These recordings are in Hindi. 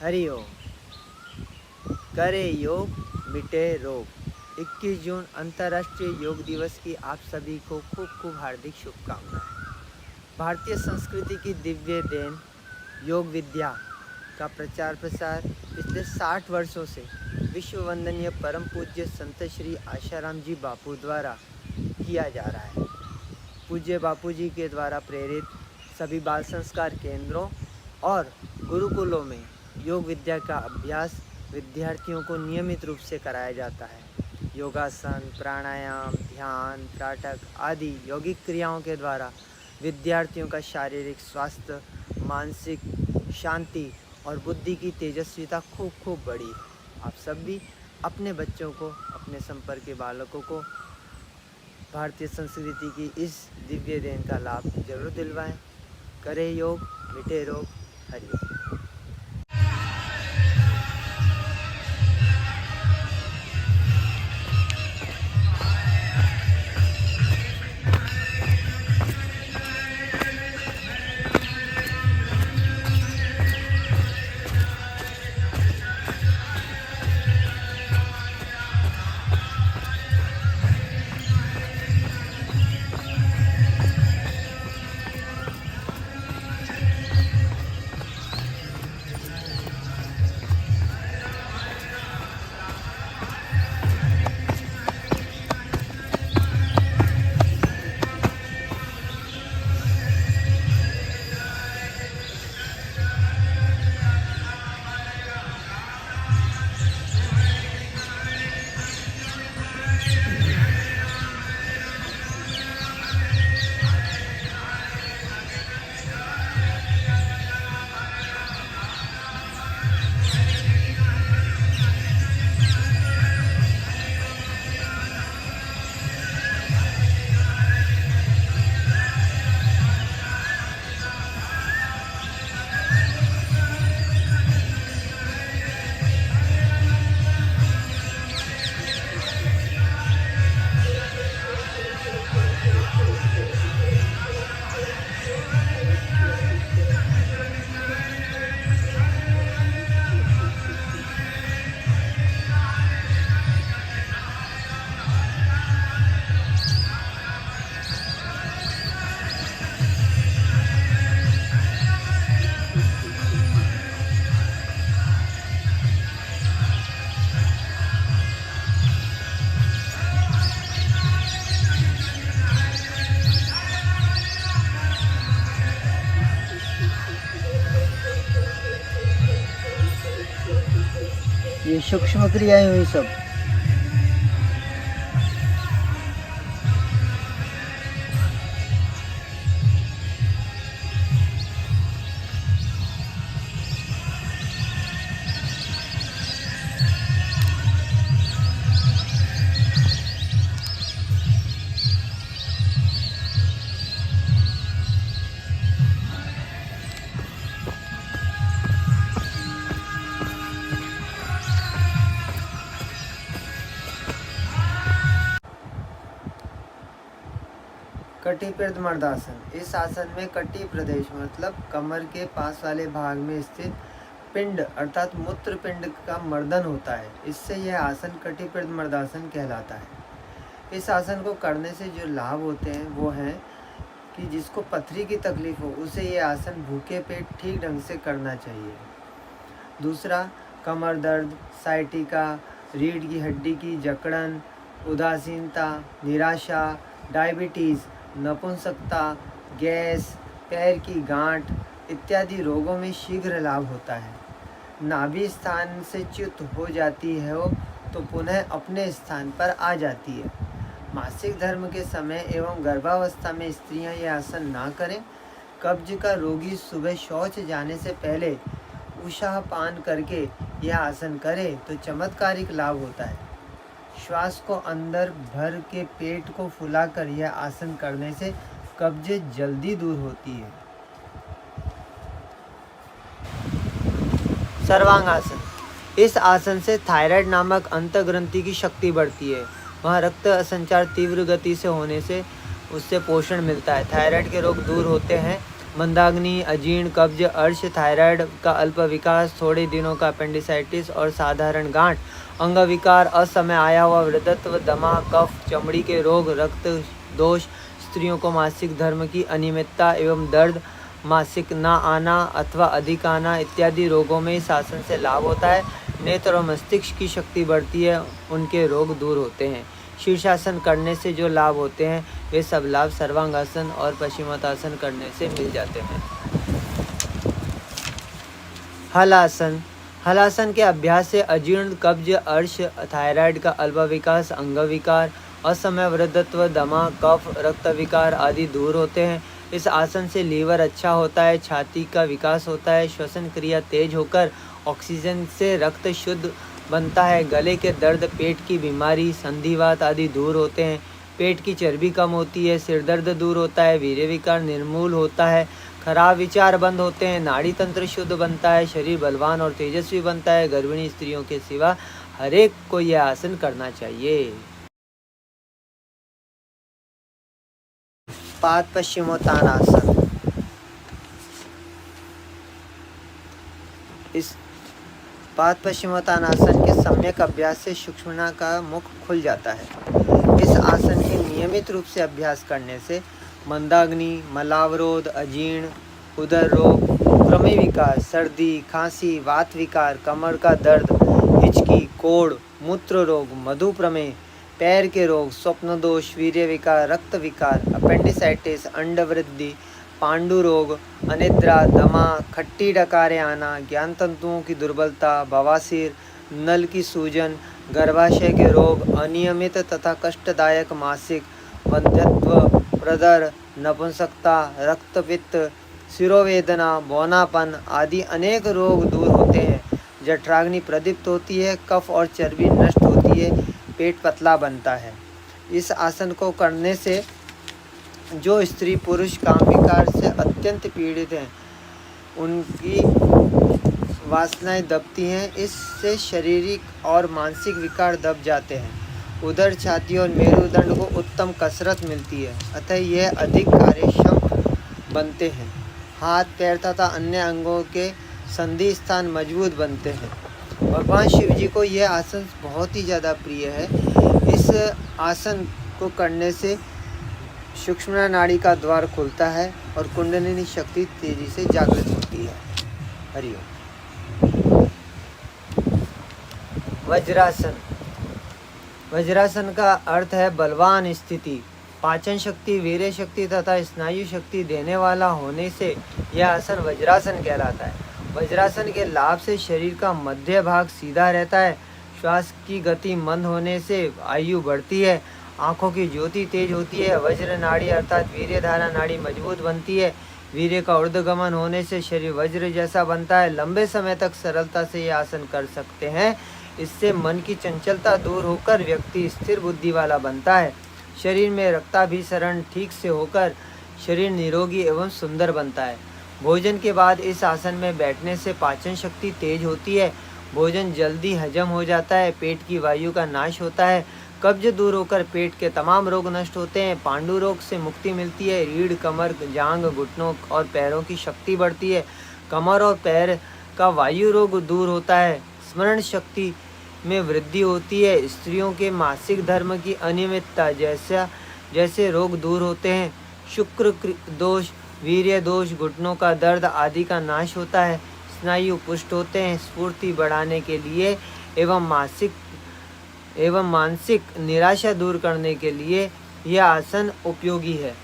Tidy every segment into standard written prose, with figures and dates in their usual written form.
हरि ओम। करे योग मिटे रोग। 21 जून अंतर्राष्ट्रीय योग दिवस की आप सभी को खूब खूब हार्दिक शुभकामनाएं। भारतीय संस्कृति की दिव्य देन योग विद्या का प्रचार प्रसार पिछले 60 वर्षों से विश्व वंदनीय परम पूज्य संत श्री आशाराम जी बापू द्वारा किया जा रहा है। पूज्य बापू जी के द्वारा प्रेरित सभी बाल संस्कार केंद्रों और गुरुकुलों में योग विद्या का अभ्यास विद्यार्थियों को नियमित रूप से कराया जाता है। योगासन, प्राणायाम, ध्यान, त्राटक आदि यौगिक क्रियाओं के द्वारा विद्यार्थियों का शारीरिक स्वास्थ्य, मानसिक शांति और बुद्धि की तेजस्विता खूब खूब बढ़ी। आप सब भी अपने बच्चों को, अपने संपर्क के बालकों को भारतीय संस्कृति की इस दिव्य देन का लाभ जरूर दिलवाएं। करे योग मिटे रोग। हरि ओम। ये सूक्ष्म क्रियाएं हुई सब। कटिप्रद मर्दासन। इस आसन में कटी प्रदेश मतलब कमर के पास वाले भाग में स्थित पिंड अर्थात मूत्र पिंड का मर्दन होता है। इससे यह आसन कटिप्रद मर्दासन कहलाता है। इस आसन को करने से जो लाभ होते हैं वो हैं कि जिसको पथरी की तकलीफ हो उसे यह आसन भूखे पेट ठीक ढंग से करना चाहिए। दूसरा, कमर दर्द, साइटिका, रीढ़ की हड्डी की जकड़न, उदासीनता, निराशा, डायबिटीज़, नपुंसकता, गैस, पैर की गांठ इत्यादि रोगों में शीघ्र लाभ होता है। नाभि स्थान से च्युत हो जाती है तो पुनः अपने स्थान पर आ जाती है। मासिक धर्म के समय एवं गर्भावस्था में स्त्रियां यह आसन ना करें। कब्ज का रोगी सुबह शौच जाने से पहले उषा पान करके यह आसन करे तो चमत्कारिक लाभ होता है। श्वास को अंदर भर के पेट को फुलाकर यह आसन करने से कब्ज जल्दी दूर होती है। सर्वांगासन। इस आसन से थायराइड नामक अंतःग्रंथि की शक्ति बढ़ती है। वहाँ रक्त संचार तीव्र गति से होने से उससे पोषण मिलता है। थायराइड के रोग दूर होते हैं। मंदाग्नि, अजीर्ण, कब्ज, अर्श, थायराइड का अल्प विकास, थोड़े दिनों का अपेंडिसाइटिस और साधारण गांठ, अंग विकार, असमय आया हुआ वृद्धत्व, दमा, कफ, चमड़ी के रोग, रक्त दोष, स्त्रियों को मासिक धर्म की अनियमितता एवं दर्द, मासिक न आना अथवा अधिक आना इत्यादि रोगों में इस आसन से लाभ होता है। नेत्र और मस्तिष्क की शक्ति बढ़ती है, उनके रोग दूर होते हैं। शीर्षासन करने से जो लाभ होते हैं वे सब लाभ सर्वांगासन और पश्चिमोत्तासन करने से मिल जाते हैं। हलासन। हलासन के अभ्यास से अजीर्ण, कब्ज, अर्श, थायराइड का अल्प विकास, अंग विकार, असमय वृद्धत्व, दमा, कफ, रक्त विकार आदि दूर होते हैं। इस आसन से लीवर अच्छा होता है, छाती का विकास होता है, श्वसन क्रिया तेज होकर ऑक्सीजन से रक्त शुद्ध बनता है, गले के दर्द, पेट की बीमारी, संधिवात आदि दूर होते हैं, पेट की चर्बी कम होती है, सिर दर्द दूर होता है, वीर्य विकार निर्मूल होता है, खराब विचार बंद होते हैं, नाड़ी तंत्र शुद्ध बनता है, शरीर बलवान और तेजस्वी बनता है। गर्भिणी स्त्रियों के सिवा हर एक को यह आसन करना चाहिए। पाद पश्चिमोत्तानासन। इस पाद पश्चिमोत्तानासन के सम्यक अभ्यास से सुषुम्ना का मुख खुल जाता है। इस आसन के नियमित रूप से अभ्यास करने से मंदाग्नि, मलावरोध, अजीर्ण, उदर रोग, क्रमी विकार, सर्दी, खांसी, वात विकार, कमर का दर्द, हिचकी, कोढ़, मूत्र रोग, मधुप्रमेह, पैर के रोग, स्वप्न दोष, वीर्य विकार, रक्त विकार, अपेंडिसाइटिस, अंडवृद्धि, पांडु रोग, अनिद्रा, दमा, खट्टी डकारें आना, ज्ञान तंतुओं की दुर्बलता, बवासीर, नल की सूजन, गर्भाशय के रोग, अनियमित तथा कष्टदायक मासिक, वंध्यत्व, प्रदर, नपुंसकता, रक्तपित्त, सिरोवेदना, बौनापन आदि अनेक रोग दूर होते हैं। जठराग्नि प्रदीप्त होती है, कफ और चर्बी नष्ट होती है, पेट पतला बनता है। इस आसन को करने से जो स्त्री पुरुष काम विकार से अत्यंत पीड़ित हैं उनकी वासनाएं दबती हैं। इससे शारीरिक और मानसिक विकार दब जाते हैं। उदर, छाती और मेरुदंड को उत्तम कसरत मिलती है, अतः यह अधिक कार्यक्षम बनते हैं। हाथ, पैर तथा अन्य अंगों के संधि स्थान मजबूत बनते हैं। भगवान शिव जी को यह आसन बहुत ही ज़्यादा प्रिय है। इस आसन को करने से सुषुम्ना नाड़ी का द्वार खुलता है और कुंडलिनी शक्ति तेजी से जागृत होती है। हरिओम। वज्रासन। वज्रासन का अर्थ है बलवान स्थिति। पाचन शक्ति, वीर्य शक्ति तथा स्नायु शक्ति देने वाला होने से यह आसन वज्रासन कहलाता है। वज्रासन के लाभ से शरीर का मध्य भाग सीधा रहता है, श्वास की गति मंद होने से आयु बढ़ती है, आँखों की ज्योति तेज होती है, वज्र नाड़ी अर्थात वीर्य धारा नाड़ी मजबूत बनती है, वीर्य का ऊर्ध्वगमन होने से शरीर वज्र जैसा बनता है। लंबे समय तक सरलता से ये आसन कर सकते हैं। इससे मन की चंचलता दूर होकर व्यक्ति स्थिर बुद्धि वाला बनता है। शरीर में रक्ताभिसरण ठीक से होकर शरीर निरोगी एवं सुंदर बनता है। भोजन के बाद इस आसन में बैठने से पाचन शक्ति तेज होती है, भोजन जल्दी हजम हो जाता है, पेट की वायु का नाश होता है, कब्ज दूर होकर पेट के तमाम रोग नष्ट होते हैं, पांडु रोग से मुक्ति मिलती है, रीढ़, कमर, जांघ, घुटनों और पैरों की शक्ति बढ़ती है, कमर और पैर का वायु रोग दूर होता है, स्मरण शक्ति में वृद्धि होती है, स्त्रियों के मासिक धर्म की अनियमितता जैसे रोग दूर होते हैं, शुक्र दोष, वीर्य दोष, घुटनों का दर्द आदि का नाश होता है, स्नायु पुष्ट होते हैं। स्फूर्ति बढ़ाने के लिए एवं मानसिक निराशा दूर करने के लिए यह आसन उपयोगी है।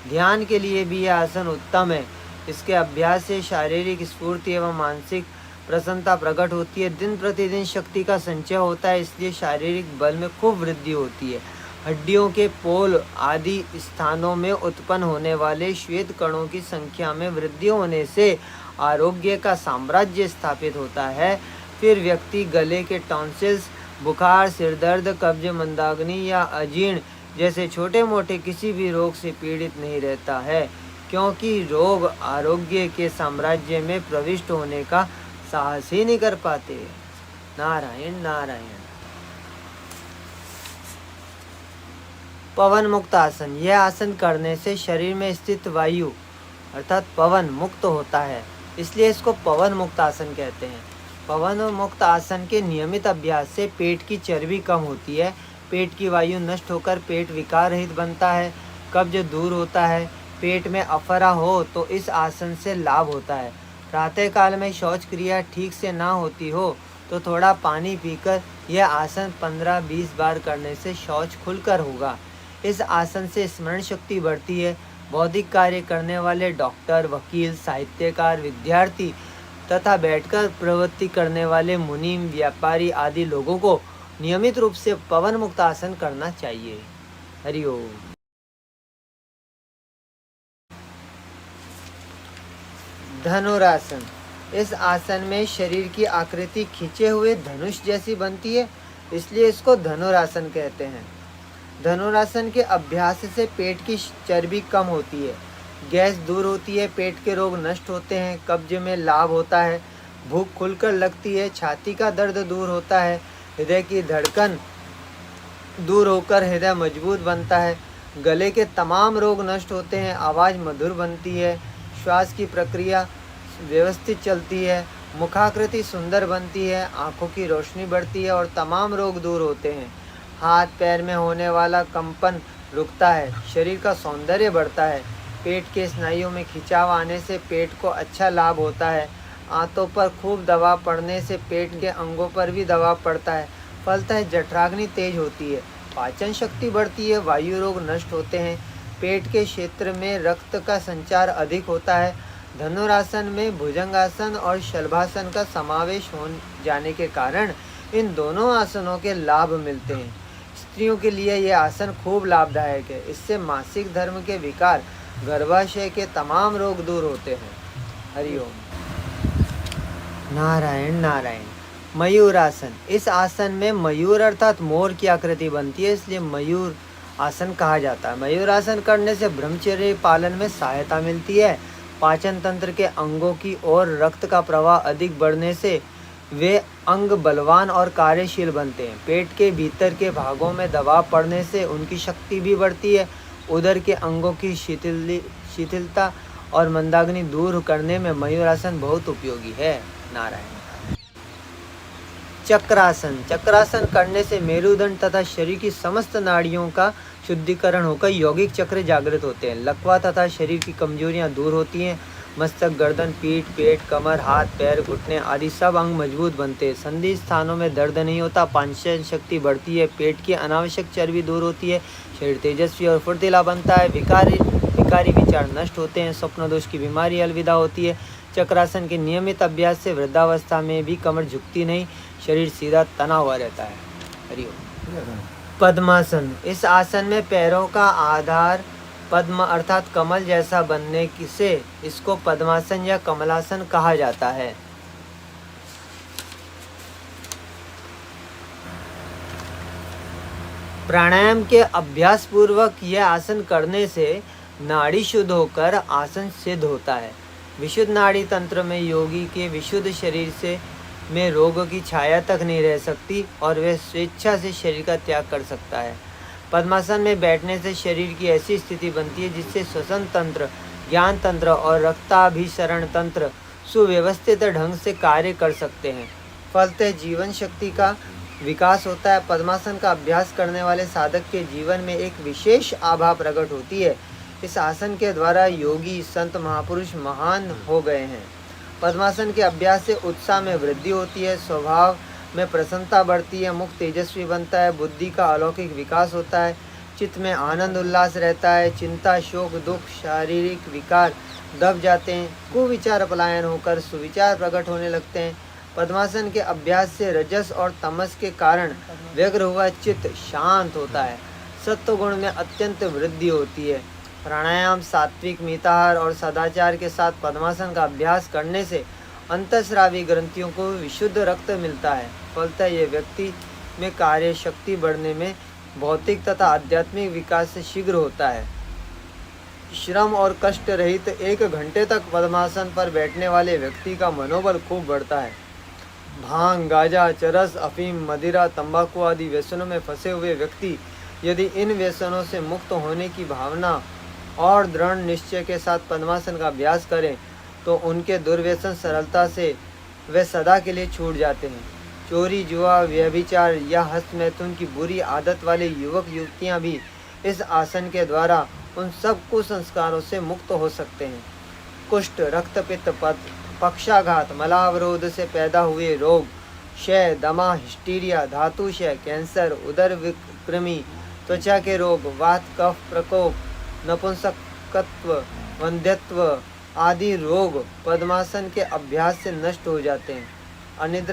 ध्यान के लिए भी यह आसन उत्तम है। इसके अभ्यास से शारीरिक स्फूर्ति एवं मानसिक प्रसन्नता प्रकट होती है। दिन प्रतिदिन शक्ति का संचय होता है, इसलिए शारीरिक बल में खूब वृद्धि होती है। हड्डियों के पोल आदि स्थानों में उत्पन्न होने वाले श्वेत कणों की संख्या में वृद्धि होने से आरोग्य का साम्राज्य स्थापित होता है। फिर व्यक्ति गले के टॉन्सिल्स, बुखार, सिरदर्द, कब्ज, मंदाग्नि या अजीर्ण जैसे छोटे मोटे किसी भी रोग से पीड़ित नहीं रहता है, क्योंकि रोग आरोग्य के साम्राज्य में प्रविष्ट होने का साहस ही नहीं कर पाते। नारायण नारायण। पवन मुक्त आसन। यह आसन करने से शरीर में स्थित वायु अर्थात पवन मुक्त होता है, इसलिए इसको पवन मुक्त आसन कहते हैं। पवन मुक्त आसन के नियमित अभ्यास से पेट की चर्बी कम होती है, पेट की वायु नष्ट होकर पेट विकार रहित बनता है, कब्ज दूर होता है। पेट में अफरा हो तो इस आसन से लाभ होता है। प्रातःकाल में शौच क्रिया ठीक से ना होती हो तो थोड़ा पानी पीकर यह आसन 15-20 बार करने से शौच खुलकर होगा। इस आसन से स्मरण शक्ति बढ़ती है। बौद्धिक कार्य करने वाले डॉक्टर, वकील, साहित्यकार, विद्यार्थी तथा बैठकर प्रवृत्ति करने वाले मुनीम, व्यापारी आदि लोगों को नियमित रूप से पवन मुक्त आसन करना चाहिए। हरि ओम। धनुरासन। इस आसन में शरीर की आकृति खींचे हुए धनुष जैसी बनती है, इसलिए इसको धनुरासन कहते हैं। धनुरासन के अभ्यास से पेट की चर्बी कम होती है, गैस दूर होती है, पेट के रोग नष्ट होते हैं, कब्ज में लाभ होता है, भूख खुलकर लगती है, छाती का दर्द दूर होता है, हृदय की धड़कन दूर होकर हृदय मजबूत बनता है, गले के तमाम रोग नष्ट होते हैं, आवाज़ मधुर बनती है, श्वास की प्रक्रिया व्यवस्थित चलती है, मुखाकृति सुंदर बनती है, आँखों की रोशनी बढ़ती है और तमाम रोग दूर होते हैं। हाथ पैर में होने वाला कंपन रुकता है, शरीर का सौंदर्य बढ़ता है, पेट के स्नायुओं में खिंचाव आने से पेट को अच्छा लाभ होता है, आंतों पर खूब दबाव पड़ने से पेट के अंगों पर भी दबाव पड़ता है, फलतः जठराग्नि तेज होती है, पाचन शक्ति बढ़ती है, वायु रोग नष्ट होते हैं, पेट के क्षेत्र में रक्त का संचार अधिक होता है। धनुरासन में भुजंगासन और शलभासन का समावेश हो जाने के कारण इन दोनों आसनों के लाभ मिलते हैं। स्त्रियों के लिए यह आसन खूब लाभदायक है, इससे मासिक धर्म के विकार, गर्भाशय के तमाम रोग दूर होते हैं। हरि ओम। नारायण नारायण। मयूरासन। इस आसन में मयूर अर्थात मोर की आकृति बनती है, इसलिए मयूर आसन कहा जाता है। मयूरासन करने से ब्रह्मचर्य पालन में सहायता मिलती है, पाचन तंत्र के अंगों की ओर रक्त का प्रवाह अधिक बढ़ने से वे अंग बलवान और कार्यशील बनते हैं, पेट के भीतर के भागों में दबाव पड़ने से उनकी शक्ति भी बढ़ती है, उदर के अंगों की शिथिलता और मंदाग्नि दूर करने में मयूरासन बहुत उपयोगी है। नारायण। चक्रासन। चक्रासन करने से मेरुदंड तथा शरीर की समस्त नाड़ियों का शुद्धिकरण होकर यौगिक चक्र जागृत होते हैं, लकवा तथा शरीर की कमजोरियां दूर होती हैं, मस्तक, गर्दन, पीठ, पेट, कमर, हाथ, पैर, घुटने आदि सब अंग मजबूत बनते हैं, संधि स्थानों में दर्द नहीं होता, पाचन शक्ति बढ़ती है, पेट की अनावश्यक चर्बी दूर होती है, शरीर तेजस्वी और फुर्तीला बनता है, विकारी विचार नष्ट होते हैं, स्वप्न दोष की बीमारी अलविदा होती है। चक्रासन के नियमित अभ्यास से वृद्धावस्था में भी कमर झुकती नहीं, शरीर सीधा तना हुआ रहता है। हरिओम। पद्मासन। इस आसन में पैरों का आधार पद्म अर्थात कमल जैसा बनने से इसको पद्मासन या कमलासन कहा जाता है। प्राणायाम के अभ्यास पूर्वक यह आसन करने से नाड़ी शुद्ध होकर आसन सिद्ध होता है। विशुद्ध नाड़ी तंत्र में योगी के विशुद्ध शरीर से में रोग की छाया तक नहीं रह सकती और वह स्वेच्छा से शरीर का त्याग कर सकता है। पद्मासन में बैठने से शरीर की ऐसी स्थिति बनती है जिससे श्वसन तंत्र, ज्ञान तंत्र और रक्ताभिसरण तंत्र सुव्यवस्थित ढंग से कार्य कर सकते हैं, फलतः जीवन शक्ति का विकास होता है। पद्मासन का अभ्यास करने वाले साधक के जीवन में एक विशेष आभा प्रकट होती है। इस आसन के द्वारा योगी, संत, महापुरुष महान हो गए हैं। पद्मासन के अभ्यास से उत्साह में वृद्धि होती है, स्वभाव में प्रसन्नता बढ़ती है, मुख तेजस्वी बनता है, बुद्धि का अलौकिक विकास होता है, चित्त में आनंद उल्लास रहता है, चिंता, शोक, दुख, शारीरिक विकार दब जाते हैं, कुविचार पलायन होकर सुविचार प्रकट होने लगते हैं। पद्मासन के अभ्यास से रजस और तमस के कारण व्यग्र हुआ चित्त शांत होता है, सत्व गुण में अत्यंत वृद्धि होती है। प्राणायाम, सात्विक मिताहार और सदाचार के साथ पद्मासन का अभ्यास करने से अंतःस्रावी ग्रंथियों को विशुद्ध रक्त मिलता है, फलतः ये व्यक्ति में कार्य शक्ति बढ़ने में भौतिक तथा आध्यात्मिक विकास से शीघ्र होता है। श्रम और कष्ट रहित 1 घंटे तक पद्मासन पर बैठने वाले व्यक्ति का मनोबल खूब बढ़ता है। भांग, गांजा, चरस, अफीम, मदिरा, तंबाकू आदि व्यसनों में फंसे हुए व्यक्ति यदि इन व्यसनों से मुक्त होने की भावना और दृढ़ निश्चय के साथ पद्मासन का अभ्यास करें तो उनके दुर्व्यसन सरलता से वे सदा के लिए छूट जाते हैं। चोरी, जुआ, व्यभिचार या हस्त मैथुन की बुरी आदत वाले युवक युवतियां भी इस आसन के द्वारा उन सब कुसंस्कारों से मुक्त हो सकते हैं। कुष्ठ, रक्तपित्त, पक्षाघात, मलावरोध से पैदा हुए रोग, क्षय, दमा, हिस्टीरिया, धातुक्षय, कैंसर, उदर विकृमि, त्वचा के रोग, वात कफ प्रकोप, नपुंसकत्व, वंध्यत्व आदि रोग पद्मासन के अभ्यास से नष्ट हो जाते हैं। अनिद्रा